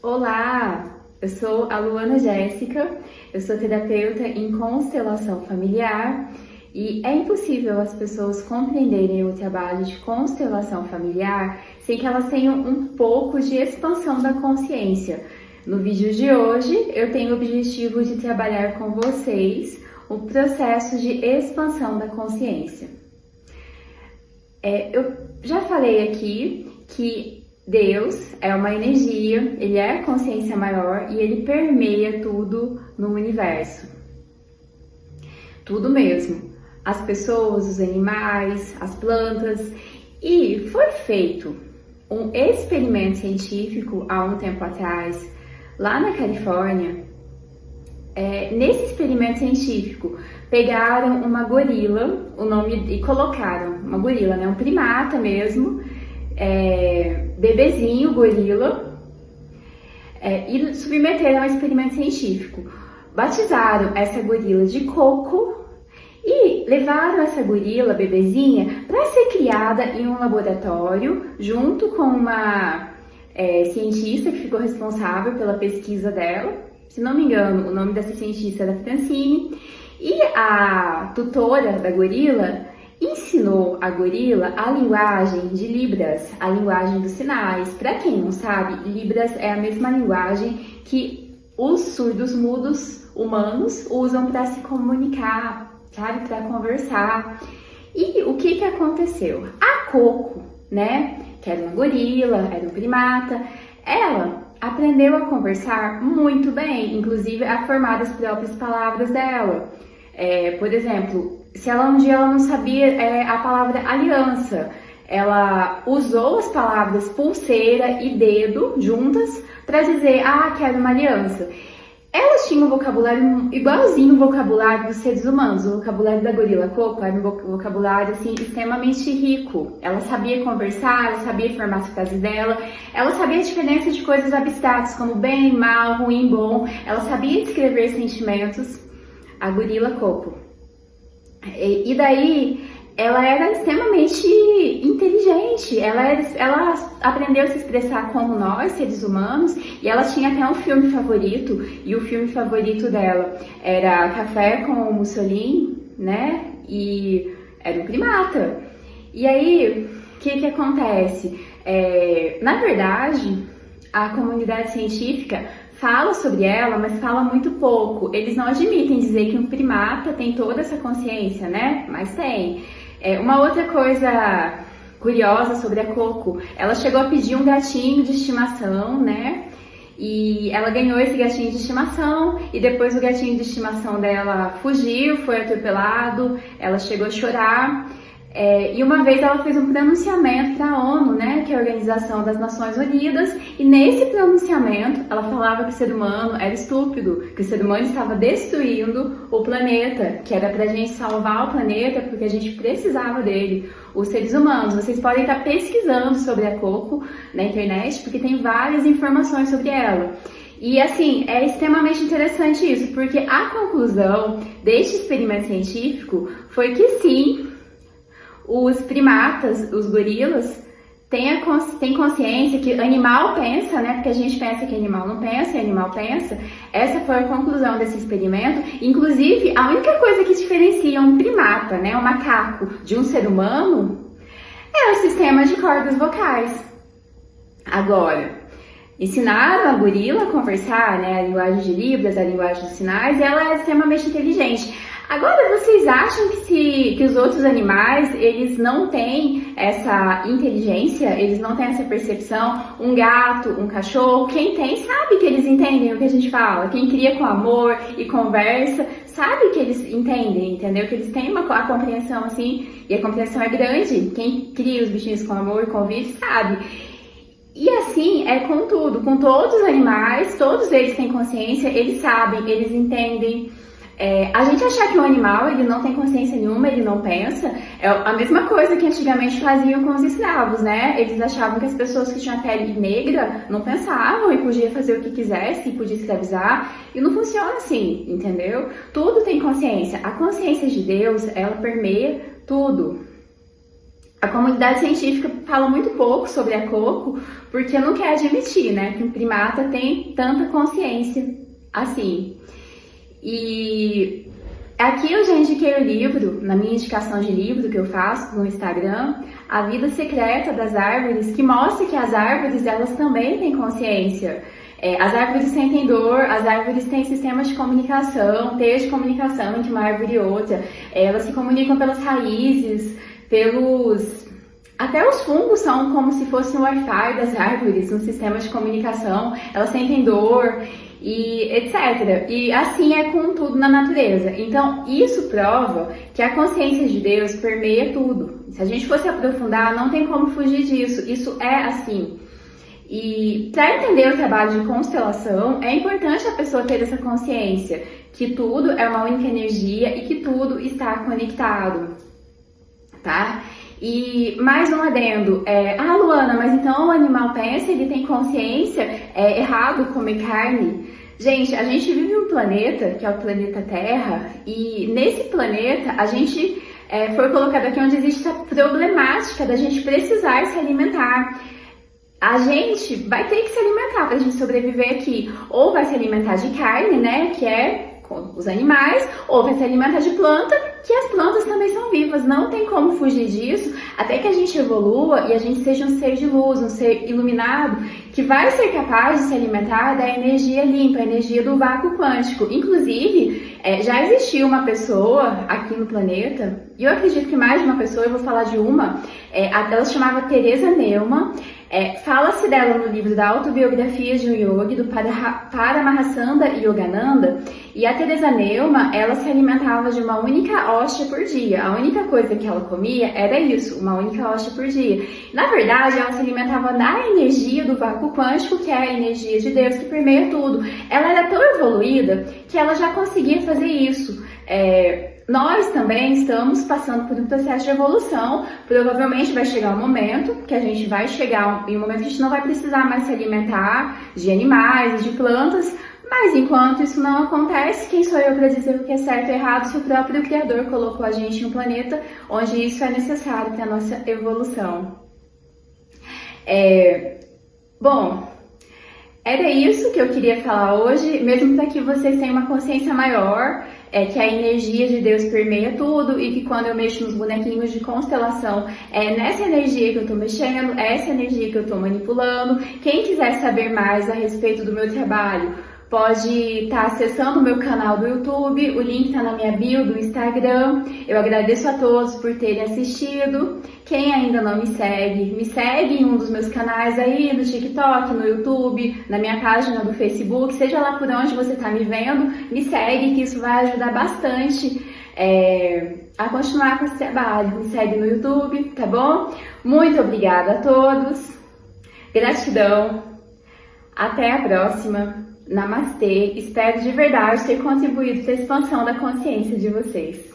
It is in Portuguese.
Olá, eu sou a Luana Jéssica, eu sou terapeuta em constelação familiar e é impossível as pessoas compreenderem o trabalho de constelação familiar sem que elas tenham um pouco de expansão da consciência. No vídeo de hoje, eu tenho o objetivo de trabalhar com vocês o processo de expansão da consciência. Eu já falei aqui que Deus é uma energia, ele é a consciência maior e ele permeia tudo no universo. Tudo mesmo. As pessoas, os animais, as plantas. E foi feito um experimento científico há um tempo atrás, lá na Califórnia. Nesse experimento científico, pegaram uma gorila, e colocaram uma gorila, né, um primata mesmo, bebezinho, gorila, e submeteram a experimento científico. Batizaram essa gorila de Coco e levaram essa gorila, bebezinha, para ser criada em um laboratório, junto com uma cientista que ficou responsável pela pesquisa dela. Se não me engano, o nome dessa cientista era Francine. E a tutora da gorila ensinou a gorila a linguagem de Libras, a linguagem dos sinais. Para quem não sabe, Libras é a mesma linguagem que os surdos mudos humanos usam para se comunicar, sabe, para conversar. E o que aconteceu? A Coco, né, que era uma gorila, era um primata, ela aprendeu a conversar muito bem, inclusive a formar as próprias palavras dela. Por exemplo, se um dia ela não sabia a palavra aliança, ela usou as palavras pulseira e dedo juntas para dizer, quero uma aliança. Elas tinham um vocabulário igualzinho ao vocabulário dos seres humanos. O vocabulário da gorila Coco era um vocabulário assim, extremamente rico. Ela sabia conversar, ela sabia formar as frases dela, ela sabia a diferença de coisas abstratas como bem, mal, ruim, bom. Ela sabia descrever sentimentos, a gorila Coco. E daí ela era extremamente inteligente, ela aprendeu a se expressar como nós, seres humanos, e ela tinha até um filme favorito, e o filme favorito dela era Café com Mussolini, né? E era um primata. E aí, o que acontece? Na verdade, a comunidade científica fala sobre ela, mas fala muito pouco. Eles não admitem dizer que um primata tem toda essa consciência, né? Mas tem. Uma outra coisa curiosa sobre a Coco, ela chegou a pedir um gatinho de estimação, né? E ela ganhou esse gatinho de estimação e depois o gatinho de estimação dela fugiu, foi atropelado, ela chegou a chorar. E uma vez ela fez um pronunciamento para a ONU, né, que é a Organização das Nações Unidas, e nesse pronunciamento ela falava que o ser humano era estúpido, que o ser humano estava destruindo o planeta, que era pra gente salvar o planeta porque a gente precisava dele, os seres humanos. Vocês podem estar pesquisando sobre a Coco na internet porque tem várias informações sobre ela. E assim, é extremamente interessante isso, porque a conclusão deste experimento científico foi que sim, os primatas, os gorilas, têm consciência que animal pensa, né? Porque a gente pensa que animal não pensa e animal pensa. Essa foi a conclusão desse experimento. Inclusive, a única coisa que diferencia um primata, né, um macaco, de um ser humano é o sistema de cordas vocais. Agora, ensinaram a gorila a conversar, né, a linguagem de Libras, a linguagem dos sinais, e ela é extremamente inteligente. Agora, vocês acham que os outros animais, eles não têm essa inteligência, eles não têm essa percepção? Um gato, um cachorro, quem tem sabe que eles entendem o que a gente fala. Quem cria com amor e conversa, sabe que eles entendem, entendeu? Que eles têm a compreensão assim, e a compreensão é grande. Quem cria os bichinhos com amor e convive, sabe. E assim é com tudo, com todos os animais, todos eles têm consciência, eles sabem, eles entendem. A gente achar que um animal ele não tem consciência nenhuma, ele não pensa, é a mesma coisa que antigamente faziam com os escravos, né? Eles achavam que as pessoas que tinham a pele negra não pensavam e podia fazer o que quisesse, podia escravizar, e não funciona assim, entendeu? Tudo tem consciência. A consciência de Deus, ela permeia tudo. A comunidade científica fala muito pouco sobre a coco, porque não quer admitir, né, que um primata tem tanta consciência assim. E aqui eu já indiquei o livro, na minha indicação de livro que eu faço no Instagram, A Vida Secreta das Árvores, que mostra que as árvores, elas também têm consciência. As árvores sentem dor, as árvores têm sistemas de comunicação, teias de comunicação entre uma árvore e outra. Elas se comunicam pelas raízes, até os fungos são como se fosse um Wi-Fi das árvores, um sistema de comunicação, elas sentem dor e etc. E assim é com tudo na natureza. Então, isso prova que a consciência de Deus permeia tudo. Se a gente fosse aprofundar, não tem como fugir disso. Isso é assim. E para entender o trabalho de constelação, é importante a pessoa ter essa consciência que tudo é uma única energia e que tudo está conectado, tá? E mais um adendo, Luana, mas então o animal pensa, ele tem consciência, é errado comer carne? Gente, a gente vive em um planeta, que é o planeta Terra, e nesse planeta a gente foi colocado aqui onde existe a problemática da gente precisar se alimentar. A gente vai ter que se alimentar para a gente sobreviver aqui. Ou vai se alimentar de carne, né, que é os animais, ou vai se alimentar de planta, que as plantas também são vivas. Não tem como fugir disso, até que a gente evolua e a gente seja um ser de luz, um ser iluminado, que vai ser capaz de se alimentar da energia limpa, a energia do vácuo quântico. Inclusive, já existiu uma pessoa aqui no planeta, e eu acredito que mais de uma pessoa, eu vou falar de uma, ela se chamava Teresa Neumann. Fala-se dela no livro da Autobiografia de um Yogi, do Paramahansa Yogananda, e a Teresa Neumann, ela se alimentava de uma única hóstia por dia. A única coisa que ela comia era isso, uma única hóstia por dia. Na verdade, ela se alimentava da energia do vácuo quântico, que é a energia de Deus que permeia tudo. Ela era tão evoluída que ela já conseguia fazer isso. Nós também estamos passando por um processo de evolução. Provavelmente vai chegar um momento que a gente vai chegar em um momento que a gente não vai precisar mais se alimentar de animais e de plantas, mas enquanto isso não acontece, quem sou eu para dizer o que é certo e errado se o próprio Criador colocou a gente em um planeta onde isso é necessário para a nossa evolução? Bom, era isso que eu queria falar hoje, mesmo para que vocês tenham uma consciência maior, que a energia de Deus permeia tudo e que quando eu mexo nos bonequinhos de constelação, é nessa energia que eu estou mexendo, é essa energia que eu estou manipulando. Quem quiser saber mais a respeito do meu trabalho, pode estar acessando o meu canal do YouTube, o link está na minha bio do Instagram. Eu agradeço a todos por terem assistido. Quem ainda não me segue em um dos meus canais aí, no TikTok, no YouTube, na minha página do Facebook, seja lá por onde você está me vendo, me segue, que isso vai ajudar bastante a continuar com esse trabalho. Me segue no YouTube, tá bom? Muito obrigada a todos, gratidão, até a próxima. Namastê, espero de verdade ter contribuído para a expansão da consciência de vocês.